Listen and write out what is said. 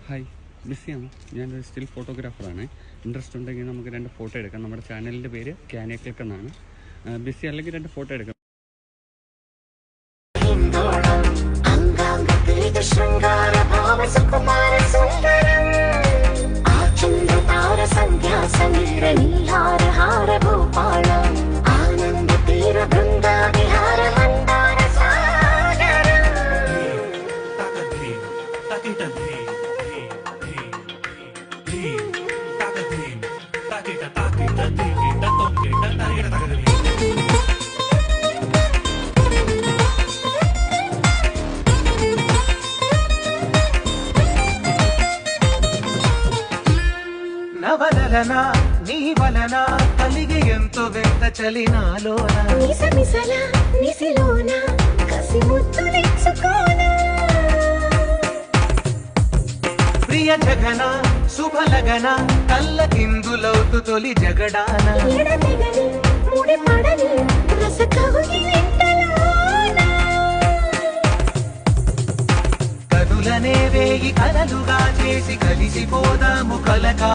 Hi ബിസിയാണ്. ഞാനൊരു still ഫോട്ടോഗ്രാഫറാണ്. Interest ഉണ്ടെങ്കിൽ നമുക്ക് 2 ഫോട്ടോ എടുക്കാം. നമ്മുടെ ചാനലിൻ്റെ പേര് ക്യാനെ ക്ലിക്ക് എന്നാണ്. ബിസി അല്ലെങ്കിൽ 2 ഫോട്ടോ എടുക്കാം. నవలన నీ వలన కలిగి ఎంతో వింత చలినాలోన నిసమిసల నిసిలోన కసి ముద్దులిచ్చుకోన ప్రియ జగన శుభలగన కళ్ళకిందులవుతు తొలి జగడాన ఎడతెగని ముడి పడని రస కవుగి నింటలోన కనులనే వేయి కలలుగా చేసి కలిసిపోదాము కలగా